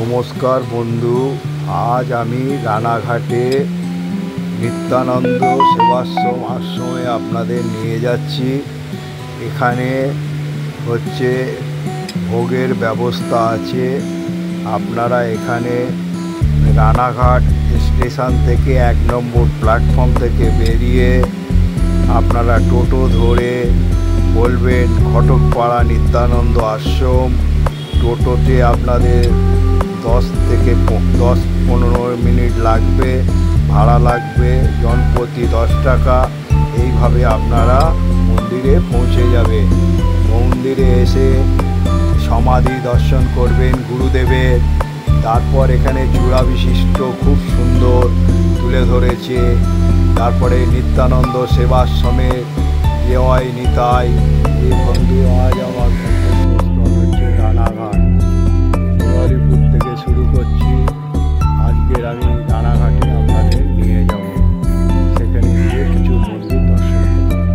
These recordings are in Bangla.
নমস্কার বন্ধু, আজ আমি রানাঘাটে নিত্যানন্দ সেবাশ্রম আশ্রমে আপনাদের নিয়ে যাচ্ছি। এখানে হচ্ছে ভোগের ব্যবস্থা আছে। আপনারা এখানে রানাঘাট স্টেশন থেকে 1 নম্বর প্ল্যাটফর্ম থেকে বেরিয়ে আপনারা টোটো ধরে বলবেন ঘটকপাড়া নিত্যানন্দ আশ্রম। টোটোতে আপনাদের 10-15 মিনিট লাগবে, ভাড়া লাগবে জনপ্রতি 10 টাকা। এইভাবে আপনারা মন্দিরে পৌঁছে যাবে। মন্দিরে এসে সমাধি দর্শন করবেন গুরুদেবের। তারপর এখানে চূড়া বিশিষ্ট খুব সুন্দর তুলে ধরেছে। তারপরে নিত্যানন্দ সেবাশ্রমে জয় নিতাই। এই বন্ধু আজ আমার হচ্ছে রানাঘাট হরিপুর থেকে শুরু করছি। আজকের আমি রানাঘাটে আপনাদের নিয়ে যাব, সেখানে গিয়ে কিছু মন্দির দর্শন করব।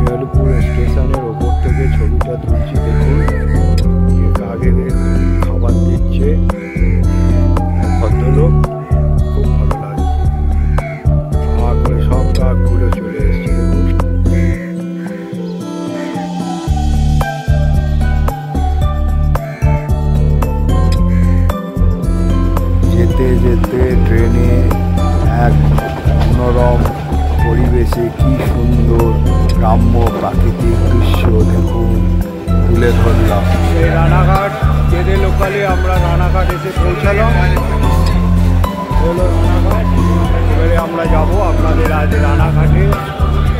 হরিপুর স্টেশনের ওপর থেকে ছবিটা তুলছি, দেখুন কাকেদের খাবার দিচ্ছে ভদ্রলোক, খুব ভালো লাগছে। আমার করে সব কাক ঘুরে চলে এসছে। দেখুন যেতে যেতে ট্রেনে এক মনোরম পরিবেশে কি সুন্দর গ্রাম্য প্রাকৃতিক দৃশ্য দেখুন তুলে ধরলাম। এই রানাঘাট যেতে লোকালে আমরা রানাঘাট এসে পৌঁছালাম। হলো রানাঘাট। এবারে আমরা যাব আপনাদের আজ রানাঘাটে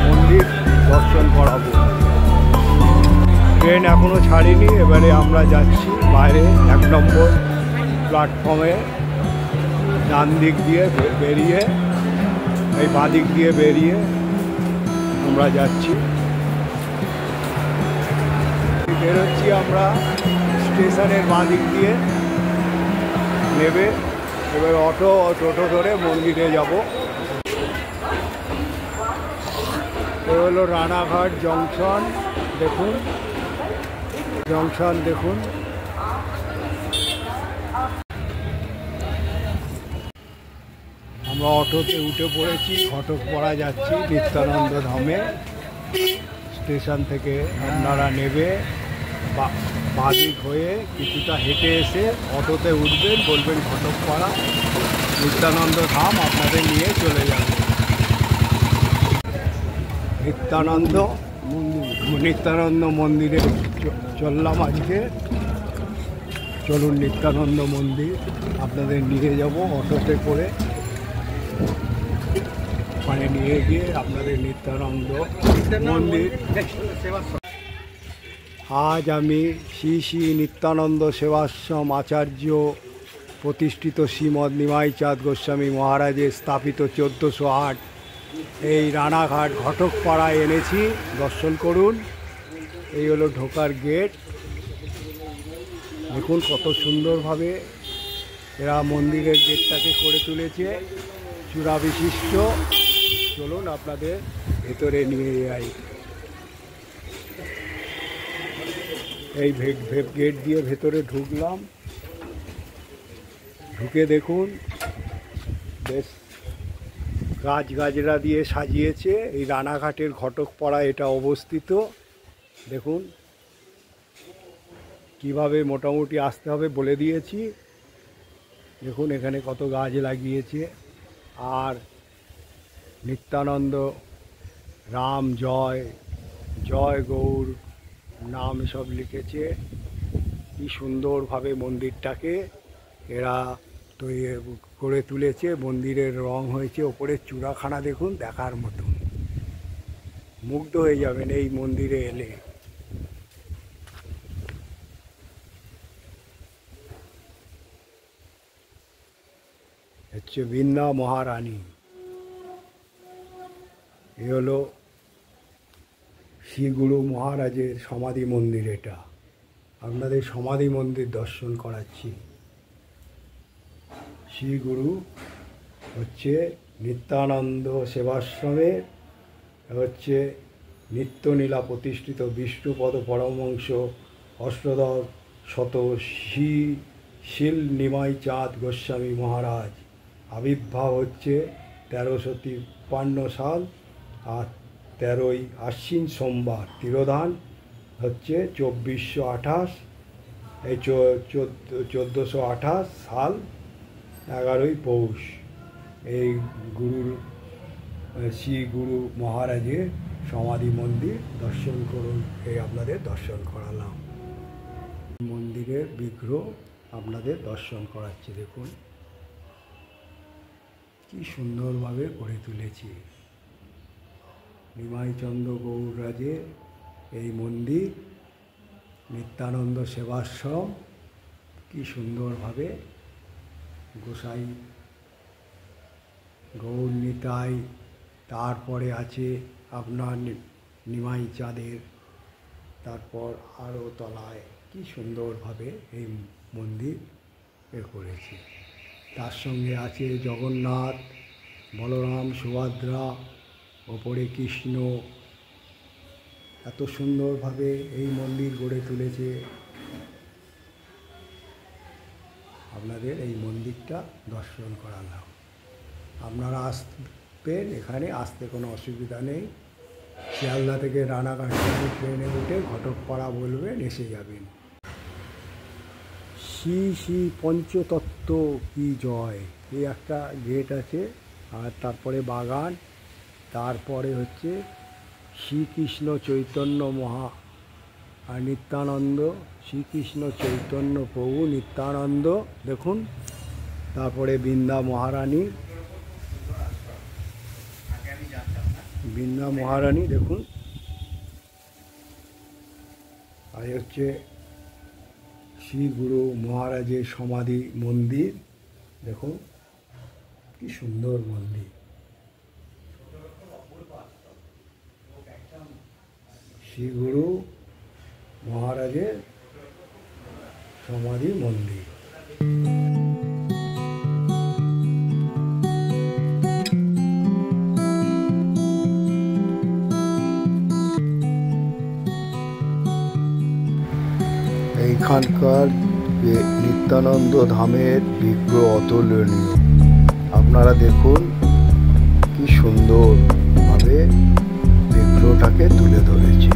মন্দির দর্শন করাবো। ট্রেন এখনও ছাড়িনি। এবারে আমরা যাচ্ছি বাইরে 1 নম্বর প্ল্যাটফর্মে। ডান দিক দিয়ে বেরিয়ে, এই বাঁ দিক দিয়ে বেরিয়ে আমরা যাচ্ছি। বেরোচ্ছি আমরা স্টেশনের বাঁ দিক দিয়ে নেবে। এবার টোটো ধরে মন্দিরে যাব। এ হলো রানাঘাট জংশন। দেখুন জংশন দেখুন। আমরা অটোতে উঠে পড়েছি, ঘটকপাড়া যাচ্ছি নিত্যানন্দ ধামে। স্টেশন থেকে আপনারা নেবে বাদিক হয়ে কিছুটা হেঁটে এসে অটোতে উঠবেন, বলবেন ঘটকপাড়া নিত্যানন্দ ধাম, আপনাদের নিয়ে চলে যাবে। নিত্যানন্দ মন্দিরে চললাম আজকে। চলুন নিত্যানন্দ মন্দির আপনাদের নিয়ে যাব অটোতে করে। ওখানে নিয়ে গিয়ে আপনাদের নিত্যানন্দ মন্দির। আজ আমি শ্রী শ্রী নিত্যানন্দ সেবাশ্রম আচার্য প্রতিষ্ঠিত শ্রীমৎ নিমাই চাঁদ গোস্বামী মহারাজের স্থাপিত 1408 এই রানাঘাট ঘটকপাড়ায় এনেছি। দর্শন করুন। এই হলো ঢোকার গেট। দেখুন কত সুন্দরভাবে এরা মন্দিরের গেটটাকে করে তুলেছে, চূড়া বিশিষ্ট। চলুন আপনাদের ভেতরে নিয়ে যাই। এই গেট দিয়ে ভেতরে ঢুকলাম। ঢুকে দেখুন বেশ গাছগাছড়া দিয়ে সাজিয়েছে। এই রানাঘাটের ঘটকপাড়া এটা অবস্থিত। দেখুন কিভাবে মোটামুটি আসতে হবে বলে দিয়েছি। দেখুন এখানে কত গাছ লাগিয়েছে। আর নিত্যানন্দ রাম জয়, জয় গৌর নাম সব লিখেছে। কি সুন্দরভাবে মন্দিরটাকে এরা তৈরি করে তুলেছে। মন্দিরের রং হয়েছে, ওপরের চূড়াখানা দেখুন, দেখার মতন। মুগ্ধ হয়ে যাবেন এই মন্দিরে এলে। হচ্ছে বৃন্দা মহারানী। এ হলো শ্রী গুরু মহারাজের সমাধি মন্দির। এটা আপনাদের সমাধি মন্দির দর্শন করাচ্ছি। শ্রী গুরু হচ্ছে নিত্যানন্দ সেবাশ্রমের হচ্ছে নিত্যনীলা প্রতিষ্ঠিত বিষ্ণুপদ পরমহংস অষ্টদশ শত শ্রী শিল নিমাই চাঁদ গোস্বামী মহারাজ। আবির্ভাব হচ্ছে 1353 সাল আর 13ই আশ্বিন সোমবার। তিরোধান হচ্ছে 2428, এই 1428 সাল 11ই পৌষ। এই শ্রী গুরু মহারাজের সমাধি মন্দির দর্শন করুন। এই আপনাদের দর্শন করালাম। মন্দিরের বিগ্রহ আপনাদের দর্শন করাচ্ছি। দেখুন কি সুন্দরভাবে গড়ে তুলেছি। নিমাইচন্দ্র গৌড়রাজের এই মন্দির, নিত্যানন্দ সেবাশ্রম, কি সুন্দরভাবে গোসাই গৌর নিতাই, তারপরে আছে আপনার নিমাই চাঁদের, তারপর আরও তলায় কি সুন্দরভাবে এই মন্দির করেছে। তার সঙ্গে আছে জগন্নাথ, বলরাম, সুভদ্রা, ওপরে কৃষ্ণ। এত সুন্দরভাবে এই মন্দির গড়ে তুলেছে। আপনাদের এই মন্দিরটা দর্শন করালাম। আপনারা আসবেন, এখানে আসতে কোনো অসুবিধা নেই। শিয়ালদা থেকে রানাঘাট ট্রেনে উঠে ঘটকপাড়া বলবেন, এসে যাবেন। শ্রী শ্রী পঞ্চতত্ত্ব কি জয়, এই একটা গেট আছে, আর তারপরে বাগান, তারপরে হচ্ছে শ্রীকৃষ্ণ চৈতন্য আর নিত্যানন্দ, শ্রীকৃষ্ণ চৈতন্য প্রভু নিত্যানন্দ দেখুন। তারপরে বৃন্দা মহারানী দেখুন। আর হচ্ছে শ্রী গুরু মহারাজের সমাধি মন্দির দেখুন, কি সুন্দর মন্দির। শ্রী গুরু মহারাজের সমাধি মন্দির। এইখানকার নিত্যানন্দ ধামের বিগ্রহ অতুলনীয়। আপনারা দেখুন কি সুন্দরভাবে বিগ্রহটাকে তুলে ধরেছে।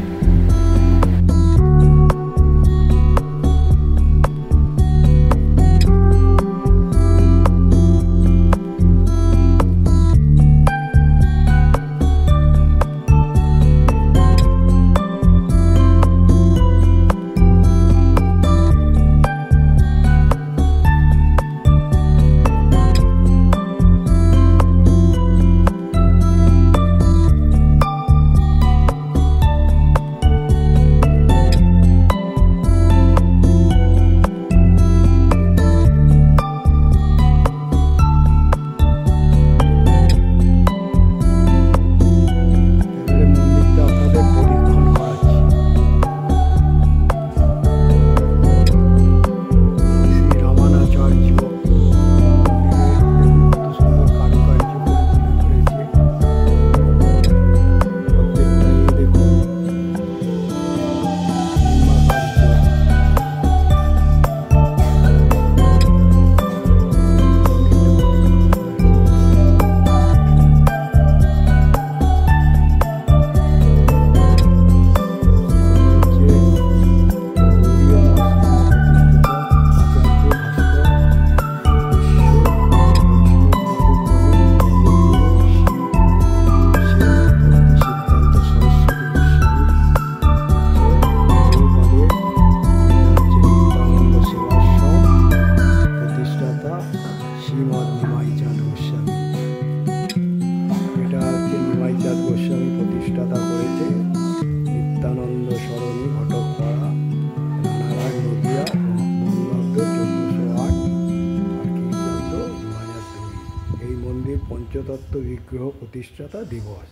পঞ্চতত্ত্ব বিগ্রহ প্রতিষ্ঠাতা দিবস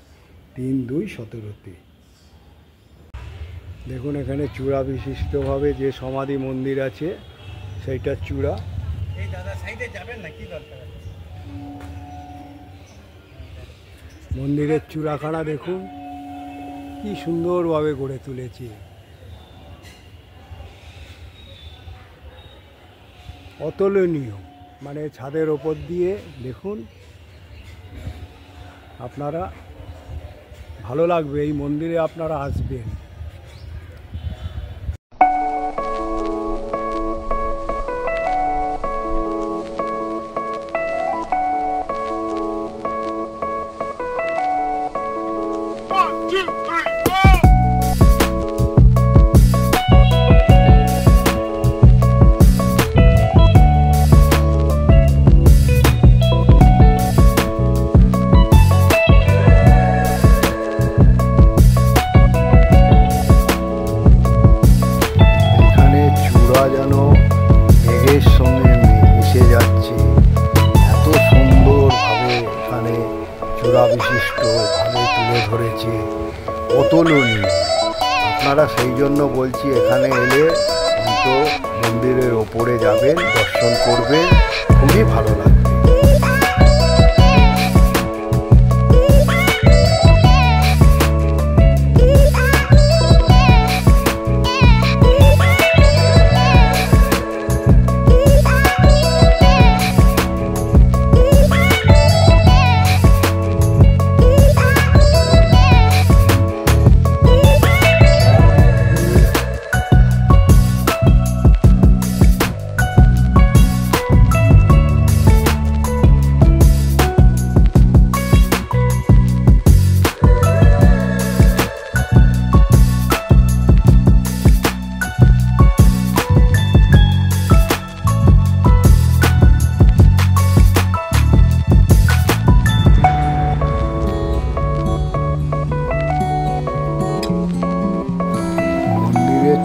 3/2/17। দেখুন এখানে চূড়া বিশিষ্টভাবে যে সমাধি মন্দির আছে সেইটার চূড়া। এই দাদা সাইডে যাবেন না, কি দরকার? মন্দিরের চূড়াখানা দেখুন কি সুন্দরভাবে গড়ে তুলেছে। অতুলনীয়, মানে ছাদের ওপর দিয়ে দেখুন, আপনারা ভালো লাগবে, এই মন্দিরে আপনারা আসবেন। যেন মেঘের সঙ্গে মিশে যাচ্ছে, এত সুন্দরভাবে এখানে চূড়া বিশিষ্টভাবে তুলে ধরেছে, অতুলনীয়। আপনারা সেই জন্য বলছি, এখানে এলে অন্তত মন্দিরের ওপরে যাবেন, দর্শন করবেন, খুবই ভালো লাগবে।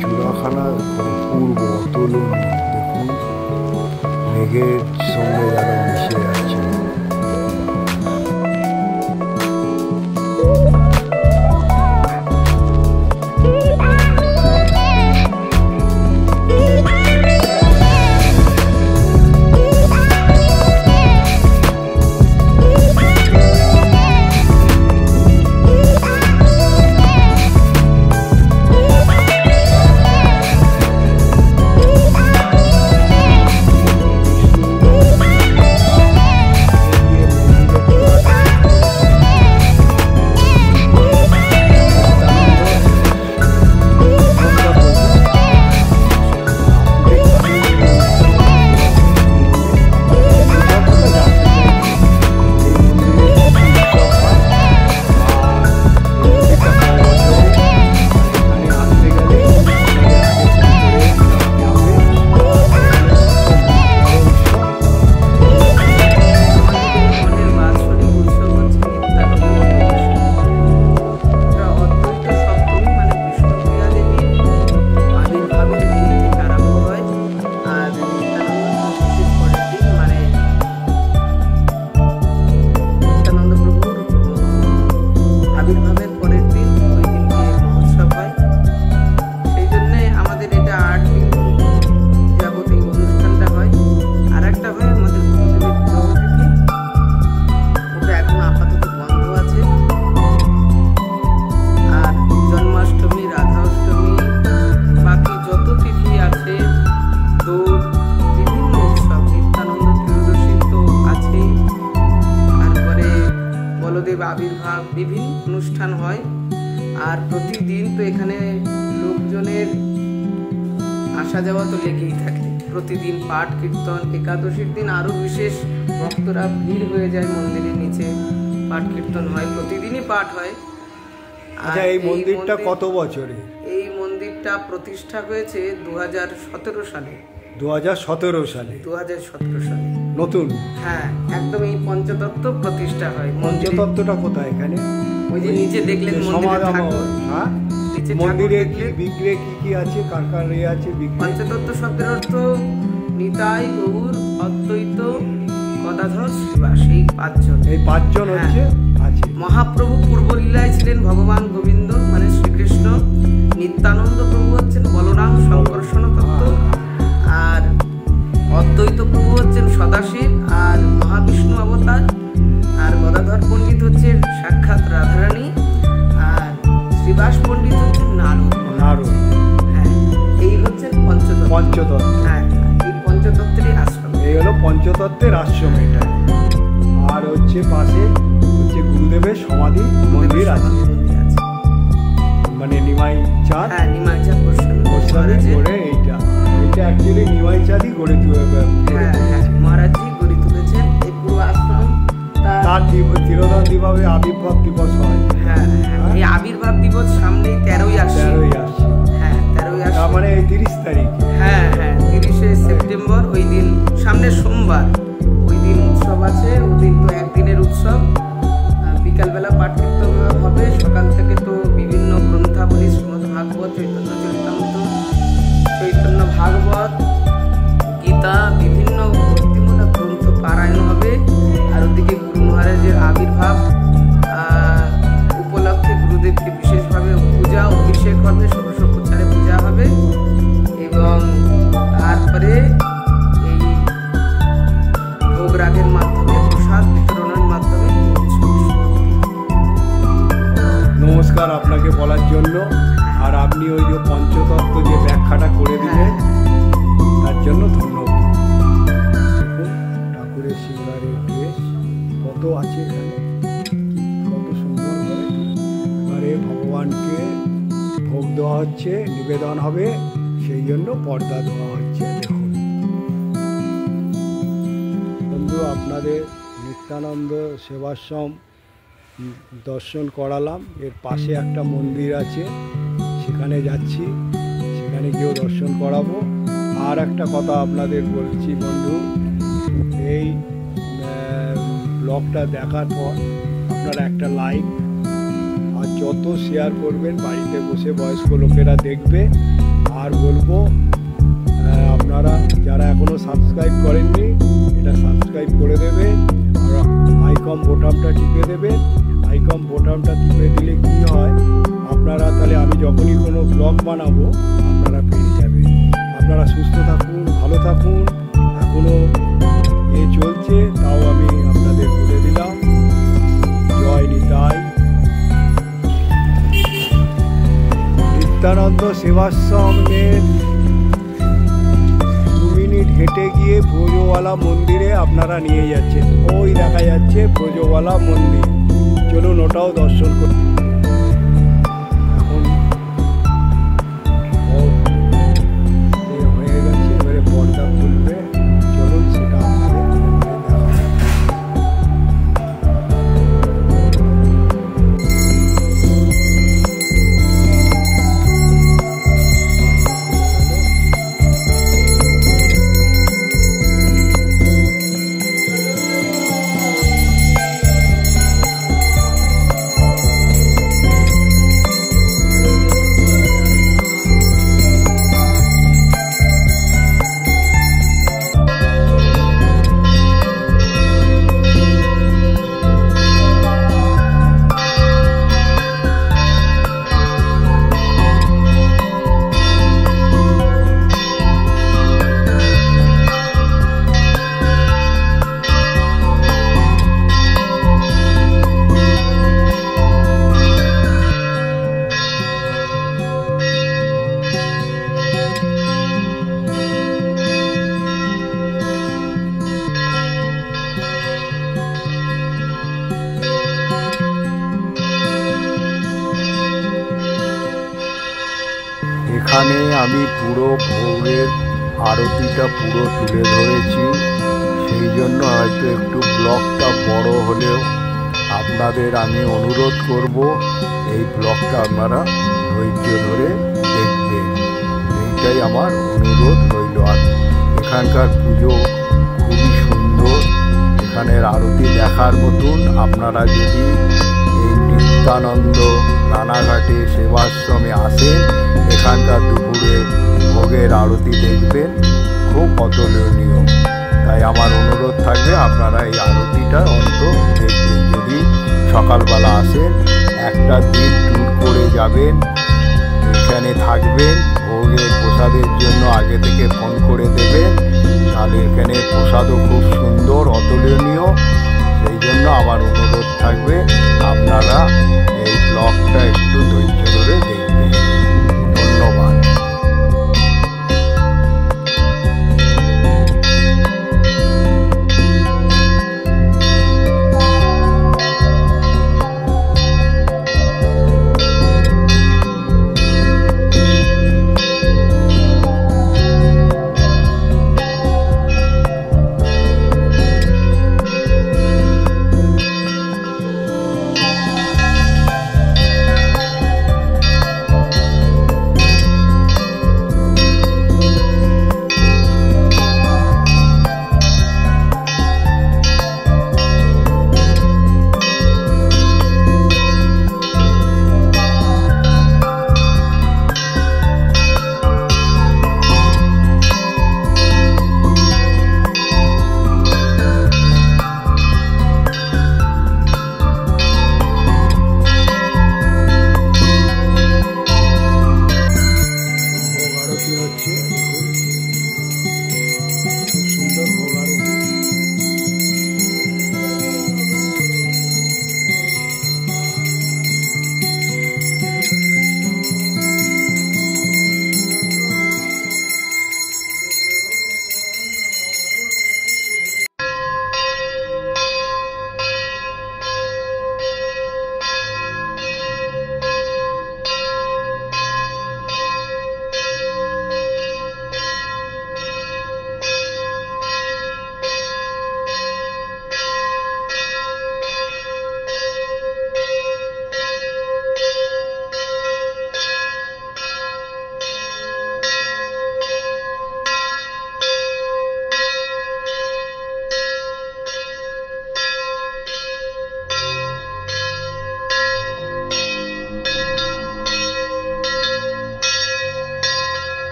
চূড়াখানা অপূর্ব, অতুলনীয়, দেখুন মেঘের সঙ্গে যেন মিশে আছে। আবির্ভাব বিভিন্ন অনুষ্ঠান হয়। আর প্রতিদিন তো এখানে লোকজনের আসা যাওয়া তো লেগেই থাকে, প্রতিদিন পাঠ কীর্তন, একাদশীর দিন আরো বিশেষ ভক্তরা ভিড় হয়ে যায় মন্দিরের নিচে, পাঠ কীর্তন হয়, প্রতিদিনই পাঠ হয়। আচ্ছা, এই মন্দিরটা কত বছরের? এই মন্দিরটা প্রতিষ্ঠা হয়েছে 2017 সালে। 2017 সালে? 2017 সালে নতুন? হ্যাঁ, একদম এই পঞ্চতত্ত্ব প্রতিষ্ঠা হয়। পঞ্চতত্ত্বটা কোথায় এখানে? ওই যে নিচে দেখলেন সমাগম। হ্যাঁ, মন্দিরে কি বিগ্রহে কি কি আছে, কার কার আছে? পঞ্চতত্ত্ব শব্দের অর্থ নিতাই, গৌর, অদ্বৈত, গদাধর, শ্রীবাস, এই পাঁচজন। এই পাঁচজন হচ্ছে আছে। মহাপ্রভু পূর্বলীলায় ছিলেন ভগবান গোবিন্দ মানে শ্রীকৃষ্ণ, নিত্যানন্দ প্রভু হচ্ছেন বলরাম সংকর্ষণ তত্ত্ব, আর অদ্বৈত প্রভু হচ্ছেন সদাশিব আর মহাবিষ্ণু অবতার, আর গদাধর পণ্ডিত হচ্ছেন সাক্ষাৎ রাধারানী, আর শ্রীবাস পণ্ডিত হচ্ছেন নারদ। নারদ, হ্যাঁ, এই হচ্ছেন পঞ্চতত্ত্ব। পঞ্চতত্ত্ব। হ্যাঁ, এই পঞ্চতত্ত্বেরই আশ্রম। এই হলো পঞ্চতত্ত্বের আশ্রম এটা। আর হচ্ছে পাশে হচ্ছে গুরুদেবের সমাধি মন্দির আছে, মানে নিমাই চাঁদ। হ্যাঁ, নিমাই চাঁদ গোস্বামী করে এইটা অ্যাকচুয়ালি নিমাই চাঁদই গড়ে মহারাজজি গড়ে তুলেছেন এই পুরো আশ্রম। তার চিরদিন দিবাবে আবির্ভাব দিবস হয়। হ্যাঁ, এই আবির্ভাব দিবস সামনেই 13ই আসছে। হ্যাঁ, 13ই আসছে, মানে 30 তারিখ। হ্যাঁ, 30শে সেপ্টেম্বর, ওই দিন সামনে সোমবার, ওই দিন উৎসব আছে। ওই দিন তো একদিনের উৎসব। বিকালবেলা পাঠ কীর্তন হবে, সকাল থেকে তো বিভিন্ন গ্রন্থাবলী, শ্রীমদ্ ভাগবত, চৈতন্য চরিতামৃত, চৈতন্য ভাগবত, গীতা, বিভিন্ন ভক্তিমূলক গ্রন্থ পারায়ণ হবে। আর ওদিকে গুরু মহারাজের আবির্ভাব উপলক্ষে গুরুদেবকে বিশেষভাবে পূজা অভিষেক হবে, ষোড়শোপচারে পূজা হবে। এবং তারপরে এই ভোগরাগের মাধ্যমে, প্রসাদ বিতরণের মাধ্যমে নমস্কার আপনাকে বলার জন্য। আর আপনি ওই যে পঞ্চতত্ত্ব যে ব্যাখ্যাটা করে দিলেন তার জন্য ধন্যবাদ। দেখুন ঠাকুরের সিঙ্গারের ড্রেস কত আছে এখানে, কত সুন্দর হয়। এবারে ভগবানকে ভোগ দেওয়া হচ্ছে, নিবেদন হবে, সেই জন্য পর্দা দেওয়া হচ্ছে। দেখুন বন্ধু, আপনাদের নিত্যানন্দ সেবাশ্রম দর্শন করালাম। এর পাশে একটা মন্দির আছে, সেখানে যাচ্ছি, সেখানে গিয়েও দর্শন করাবো। আর একটা কথা আপনাদের বলছি বন্ধু, এই ব্লগটা দেখার পর আপনারা একটা লাইক আর যত শেয়ার করবেন, বাড়িতে বসে বয়স্ক লোকেরা দেখবে। আর বলবো আপনারা যারা এখনও সাবস্ক্রাইব করেননি, এটা সাবস্ক্রাইব করে দেবেন আর আইকন বোতামটা টিপে দেবেন। আইকন বোতামটা টিপে দিলে কি হয়, আপনারা তাহলে আমি যখনই কোনো ব্লগ বানাবো আপনারা পেয়ে যাবেন। আপনারা সুস্থ থাকুন, ভালো থাকুন। এখনও চলছে, তাও আমি আপনাদের বলে দিলাম। জয় নিতাই। নিত্যানন্দ সেবাশ্রমের 2 মিনিট হেঁটে গিয়ে ব্রজওয়ালা মন্দিরে আপনারা নিয়ে যাচ্ছেন। ওই দেখা যাচ্ছে ব্রজওয়ালা মন্দির, চলুন ওটাও দর্শন করি। এখন হয়ে গেছে, এবারে পর্দা খুলবে, চলুন সেটা এখানে আমি পুরো ভোগের আরতিটা পুরো তুলে ধরেছি। সেই জন্য হয়তো একটু ব্লগটা বড় হলেও আপনাদের আমি অনুরোধ করব এই ব্লগটা আপনারা ধৈর্য ধরে দেখবেন, এইটাই আমার অনুরোধ রইল। আর এখানকার পুজো খুবই সুন্দর, এখানের আরতি দেখার মতন। আপনারা যদি এই নিত্যানন্দ রানাঘাটে সেবাশ্রমে আসেন, এখানকার দুপুরে ভোগের আরতি দেখবেন, খুব অতুলনীয়। তাই আমার অনুরোধ থাকবে আপনারা এই আরতিটা অন্তত দেখবেন। যদি সকালবেলা আসেন, একটা দিন ট্যুর করে যাবেন, এখানে থাকবেন, ভোগের প্রসাদের জন্য আগে থেকে ফোন করে দেবেন, তাহলে এখানে প্রসাদও খুব সুন্দর, অতুলনীয়। সেই জন্য আমার অনুরোধ থাকবে আপনারা এই ব্লগটা একটু ধৈর্য ধরে দেখবেন। ধন্যবাদ।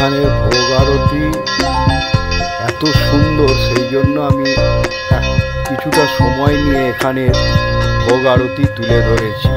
এখানে ভোগ আরতি এত সুন্দর, সেই জন্য আমি কিছুটা সময় নিয়ে এখানে ভোগ আরতি তুলে ধরেছি।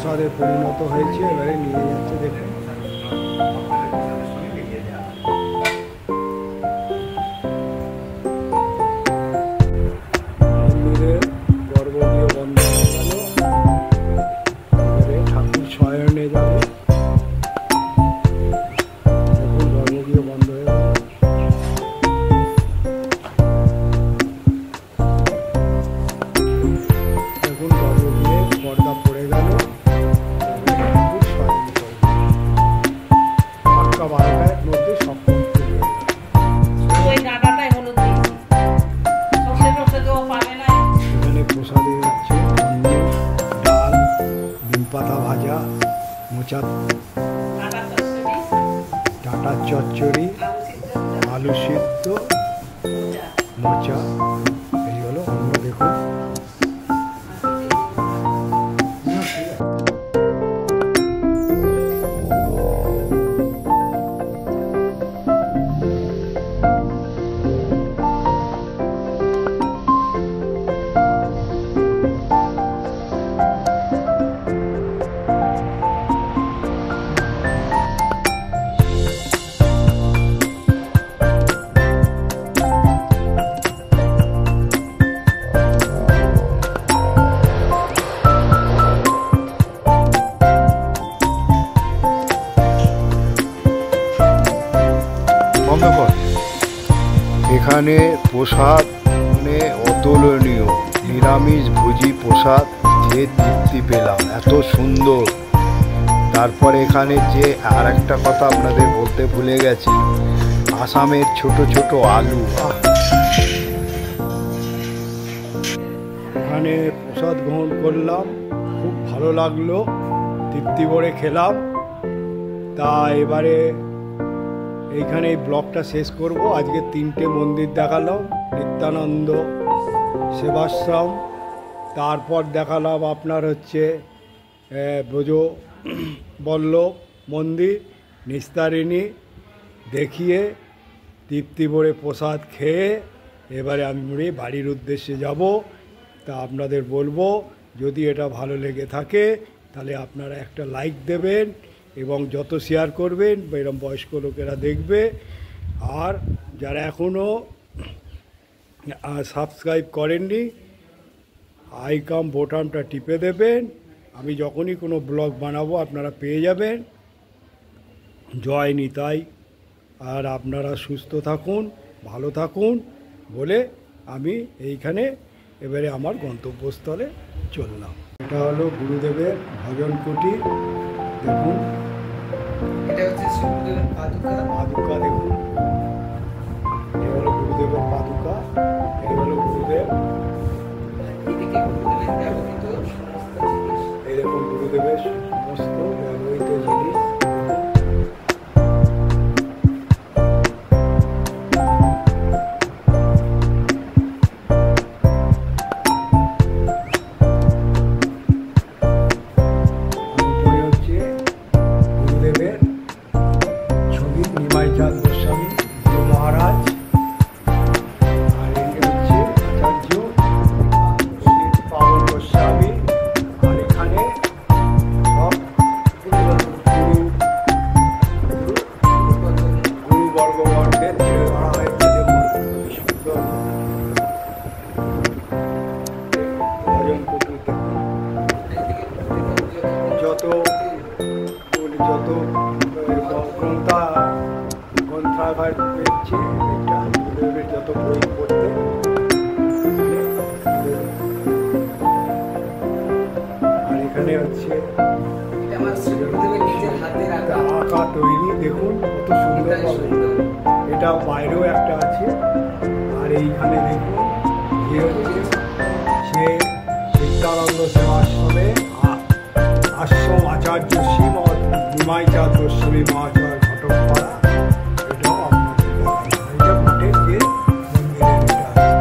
প্রসাদে পরিণত হয়েছে। এবারে নিয়ে যাচ্ছে দেখুন। মন্দিরের গর্ভগৃহ বন্ধ হয়ে গেল, এবারে ঠাকুর শয়নে যাবে। দেখুন গর্ভগৃহ বন্ধ হয়ে গেল। দেখুন গর্ভগৃহে পর্দা পড়ে গেল, ঠাকুর শয়ন করবে। পাক্কা 12টার মধ্যে সব কমপ্লিট হয়ে গেল। ওই ডাটাটাই হলো দিয়েছি সর্ষে টর্ষে দেওয়া পাবে না। এখানে প্রসাদে হচ্ছে অন্ন, ডাল, নিম পাতা ভাজা, মোচা, ডাটা চচ্চড়ি ডাঁটার চচ্চড়ি, আলু সিদ্ধ আলু সিদ্ধ, মোচা, এই হলো অন্ন। দেখুন এখানে প্রসাদ মানে অতুলনীয়, নিরামিষ ভোজি প্রসাদ খেয়ে তৃপ্তি পেলাম, এত সুন্দর। তারপর এখানে যে আর একটা কথা আপনাদের বলতে ভুলে গেছি, আসামের ছোট ছোট আলু, এখানে প্রসাদ গ্রহণ করলাম, খুব ভালো লাগলো, তৃপ্তি করে খেলাম। তা এবারে এইখানে এই ব্লগটা শেষ করব। আজকে 3টে মন্দির দেখালাম, নিত্যানন্দ সেবাশ্রম, তারপর দেখালাম আপনার হচ্ছে ব্রজবল্লভ মন্দির, নিস্তারিণী দেখিয়ে তৃপ্তি ভরে প্রসাদ খেয়ে এবারে আমি বাড়ির উদ্দেশ্যে যাব। তা আপনাদের বলবো, যদি এটা ভালো লেগে থাকে তাহলে আপনারা একটা লাইক দেবেন এবং যত শেয়ার করবেন এরকম বয়স্ক লোকেরা দেখবে। আর যারা এখনও সাবস্ক্রাইব করেননি, আইকন বোতামটা টিপে দেবেন, আমি যখনই কোনো ব্লগ বানাবো আপনারা পেয়ে যাবেন। জয় নিতাই। আর আপনারা সুস্থ থাকুন, ভালো থাকুন বলে আমি এইখানে এবারে আমার গন্তব্যস্থলে চললাম। এটা হলো গুরুদেবের ভজন কুটির। দেখুন এটা হচ্ছে শিবগুরুদেবের পাদুকা। পাদুকা দেখুন, এই হলো গুরুদেবের পাদুকা, এই হলো গুরুদেব। এদিকে গুরুদেবের ব্যবহৃত সমস্ত জিনিস। এই দেখুন গুরুদেবের সমস্ত ব্যবহৃত জিনিস। উপরে হচ্ছে গুরুদেবের ছবি, নিমাই চাঁদ গোস্বামী গুরু মহারাজ। আর এই হচ্ছে আচার্য পণ্ডিত পাবন গোস্বামী। আর এখানে সব গুরুবর্গবর্গের তুলে ধরা হয়েছে। দেখুন কি সুন্দর ভজন কুটির। দেখুন যত গ্রন্থাগার পেয়েছে, এটা গুরুদেবের যত বই পড়তে। আর এখানে হচ্ছে এটা আমার শিবগুরুদেবের নিজের হাতের আঁকা। আঁকা তৈরি। দেখুন কত সুন্দর এটাই সুন্দর। এটা বাইরেও একটা আছে। আর এইখানে দেখুন যে হচ্ছে সে নিত্যানন্দ সেবাশ্রমে আশ্রম আচার্য শ্রীমৎ নিমাই চাঁদ গোস্বামী মহাশয় ঘটকপাড়া। এটাও আপনাদের দেখালাম। এটা মঠের যে মন্দিরের এটা আছে।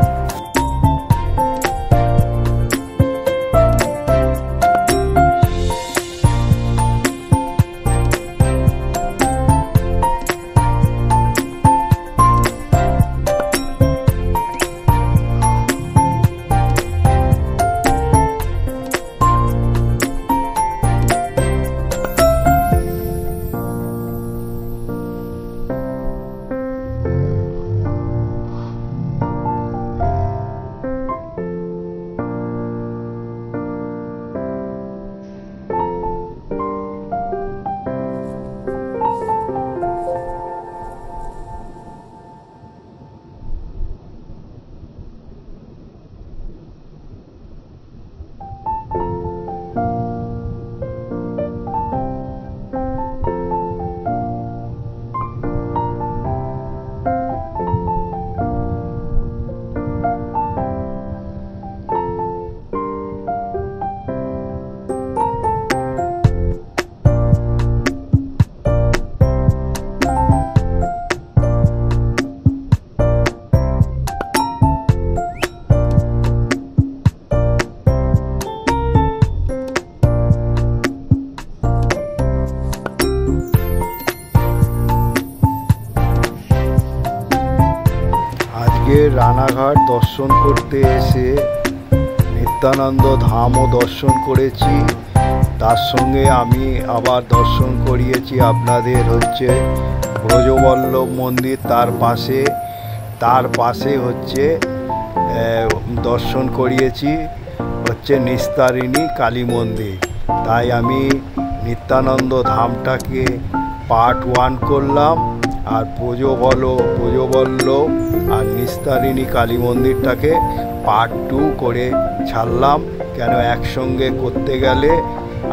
রানাঘাট দর্শন করতে এসে নিত্যানন্দ ধামও দর্শন করেছি, তার সঙ্গে আমি আবার দর্শন করিয়েছি আপনাদের হচ্ছে ব্রজবল্লভ মন্দির, তার পাশে হচ্ছে দর্শন করিয়েছি হচ্ছে নিস্তারিণী কালী মন্দির। তাই আমি নিত্যানন্দ ধামটাকে পার্ট 1 করলাম, আর ব্রজবল্লভ আর নিস্তারিণী কালী মন্দিরটাকে পার্ট 2 করে ছাড়লাম। কেন একসঙ্গে করতে গেলে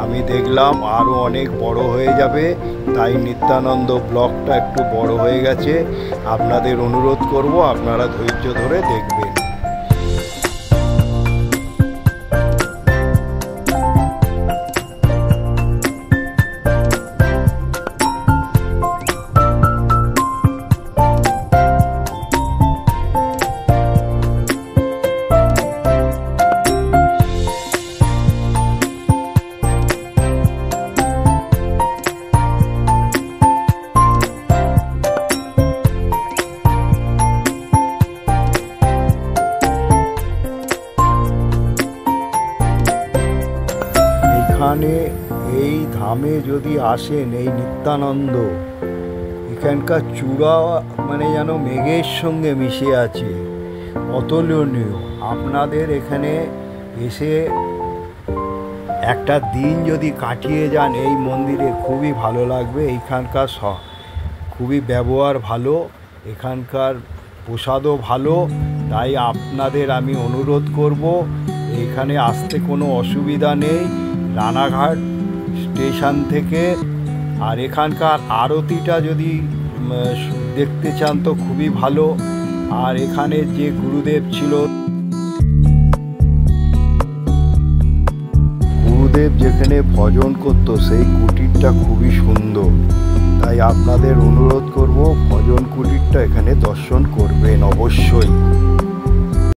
আমি দেখলাম আরও অনেক বড় হয়ে যাবে, তাই নিত্যানন্দ ব্লগটা একটু বড় হয়ে গেছে। আপনাদের অনুরোধ করব আপনারা ধৈর্য ধরে দেখবেন। এখানে এই ধামে যদি আসেন, এই নিত্যানন্দ এখানকার চূড়া মানে যেন মেঘের সঙ্গে মিশে আছে, অতুলনীয়। আপনাদের এখানে এসে একটা দিন যদি কাটিয়ে যান এই মন্দিরে খুবই ভালো লাগবে। এইখানকার খুবই ব্যবহার ভালো, এখানকার প্রসাদও ভালো, তাই আপনাদের আমি অনুরোধ করব এখানে আসতে কোনো অসুবিধা নেই। রানাঘাট স্টেশন থেকে, আর এখানকার আরতিটা যদি দেখতে চান তো খুবই ভালো। আর এখানে যে গুরুদেব ছিল, গুরুদেব যেখানে ভজন করত সেই কুটিরটা খুবই সুন্দর, তাই আপনাদের অনুরোধ করব ভজন কুটিরটা এখানে দর্শন করবেন অবশ্যই।